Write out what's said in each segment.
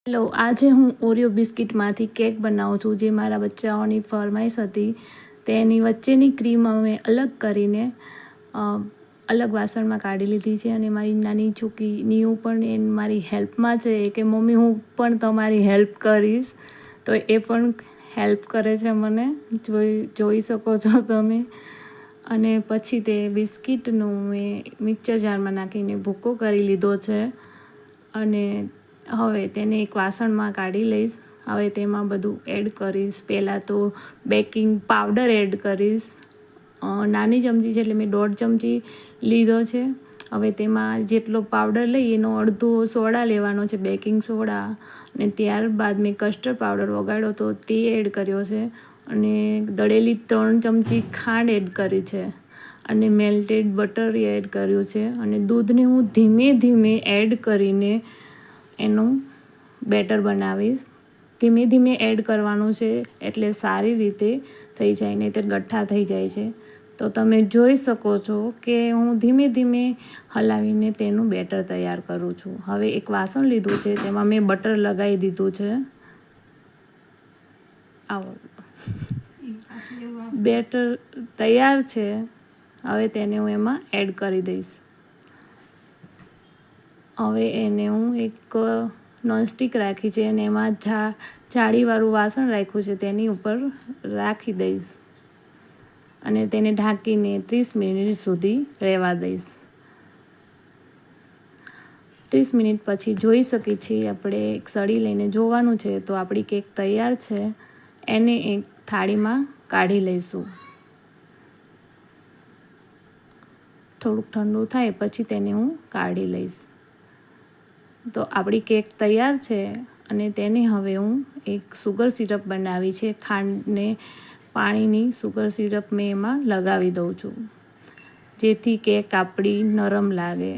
Hello, આજે હું Oreo બિસ્કિટમાંથી cake બનાવું છું, જે મારા બચ્ચાઓની ફરમાઈશ હતી. તેની વચ્ચેની ક્રીમ અમે અલગ કરીને અલગ વાસણમાં કાઢી લીધી છે. અને મારી નાની છોકરી નીયુ પણ મારી હેલ્પમાં છે કે મમ્મી હું પણ તમારી હેલ્પ કરીશ, તો એ પણ હેલ્પ કરે છે મને, જોઈ શકો છો તમે. અને પછી તે બિસ્કિટનું મેં મિક્સર જારમાં નાખીને ભૂકો કરી લીધો છે. અને હવે તેને એક વાસણમાં કાઢી લઈશ. હવે તેમાં બધું એડ કરીશ. પહેલાં તો બેકિંગ પાવડર એડ કરીશ. નાની ચમચી છે એટલે મેં 1.5 ચમચી લીધો છે. હવે તેમાં જેટલો પાવડર લઈ એનો અડધો સોડા લેવાનો છે, બેકિંગ સોડા. અને ત્યારબાદ મેં કસ્ટર્ડ પાવડર વગાડ્યો તો તે એડ કર્યો છે. અને દળેલી 3 ચમચી ખાંડ એડ કરી છે. અને મેલ્ટેડ બટર એડ કર્યું છે. અને દૂધને હું ધીમે ધીમે એડ કરીને એનું બેટર બનાવીશ. ધીમે ધીમે એડ કરવાનું છે એટલે સારી રીતે થઈ જાય, નહીં તો ગઠ્ઠા થઈ જાય છે. તો તમે જોઈ શકો છો કે હું ધીમે ધીમે હલાવીને તેનું બેટર તૈયાર કરું છું. હવે એક વાસણ લીધું છે, તેમાં મેં બટર લગાવી દીધું છે. બેટર તૈયાર છે. હવે તેને હું એમાં એડ કરી દઈશ. હવે એને હું એક નોનસ્ટિક રાખી છે અને એમાં જાળીવાળું વાસણ રાખ્યું છે, તેની ઉપર રાખી દઈશ. અને તેને ઢાંકીને 30 મિનિટ સુધી રહેવા દઈશ. 30 મિનિટ પછી જોઈ શકીએ છીએ આપણે એક સળી લઈને જોવાનું છે તો આપણી કેક તૈયાર છે. એને એક થાળીમાં કાઢી લઈશું. થોડુંક ઠંડુ થાય પછી તેને હું કાઢી લઈશ. તો આપણી કેક તૈયાર છે. અને તેને હવે હું એક સુગર સિરપ બનાવી છે, ખાંડને પાણીની સુગર સિરપ મેં એમાં લગાવી દઉં છું, જેથી કેક આપણી નરમ લાગે.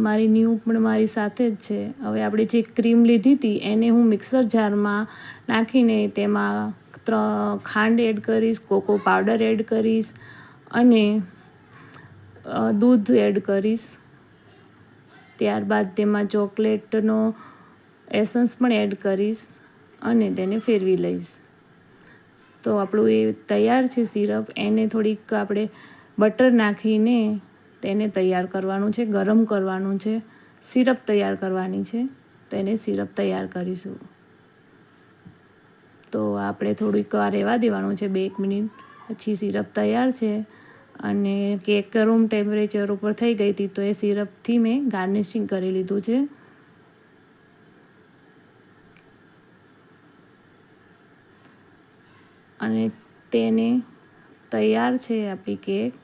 મારી નીયુ પણ મારી સાથે જ છે. હવે આપણે જે ક્રીમ લીધી હતી એને હું મિક્સર જારમાં નાખીને તેમાં ખાંડ એડ કરીશ, કોકો પાવડર એડ કરીશ અને દૂધ એડ કરીશ. ત્યારબાદ તેમાં ચોકલેટનો એસન્સ પણ એડ કરીશ અને તેને ફેરવી લઈશ. તો આપણું એ તૈયાર છે સિરપ. એને થોડીક આપણે બટર નાખીને તેને તૈયાર કરવાનું છે, ગરમ કરવાનું છે. સિરપ તૈયાર કરવાની છે, તો એને સિરપ તૈયાર કરીશું. તો આપણે થોડીક વાર રહેવા દેવાનું છે, 2 મિનિટ. પછી સિરપ તૈયાર છે. અને કેક રૂમ ટેમ્પરેચર ઉપર થઈ ગઈ હતી, તો એ સિરપથી મેં ગાર્નિશિંગ કરી લીધું છે. અને તેને તૈયાર છે આપણી કેક.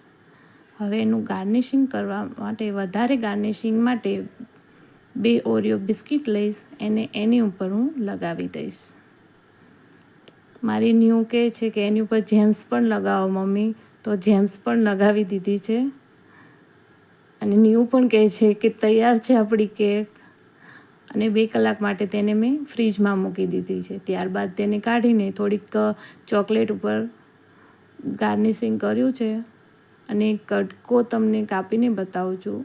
હવે એનું ગાર્નિશિંગ કરવા માટે, વધારે ગાર્નિશિંગ માટે 2 ઓરિયો બિસ્કિટ લઈશ. એની ઉપર હું લગાવી દઈશ. મારી નીયુ કહે છે કે એની ઉપર જેમ્સ પણ લગાવો મમ્મી, તો જેમ્સ પણ લગાવી દીધી છે. અને નીયુ પણ કહે છે કે તૈયાર છે આપણી કેક. અને 2 કલાક માટે તેને મેં ફ્રીજમાં મૂકી દીધી છે. ત્યારબાદ તેને કાઢીને થોડીક ચોકલેટ ઉપર ગાર્નિશિંગ કર્યું છે. અને કટકો તમને કાપીને બતાવું છું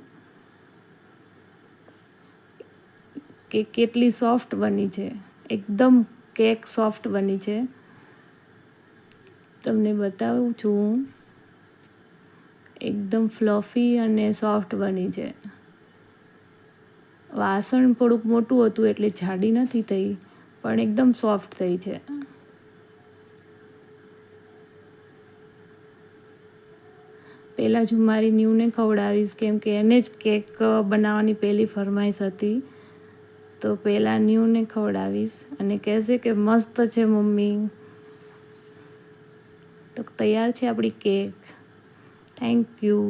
કે કેટલી સોફ્ટ બની છે. એકદમ કેક સોફ્ટ બની છે. તમને બતાવું છું. એકદમ ફ્લફી અને સોફ્ટ બની છે. વાસણ થોડુંક મોટું હતું એટલે જાડી નથી થઈ, પણ એકદમ સોફ્ટ થઈ છે. પહેલાં જ હું મારી નીયુને ખવડાવીશ, કેમ કે એને જ કેક બનાવવાની પહેલી ફરમાઈશ હતી. તો પહેલાં નીયુને ખવડાવીશ અને કહેશે કે મસ્ત છે મમ્મી. તો તૈયાર છે આપણી કેક. Thank you.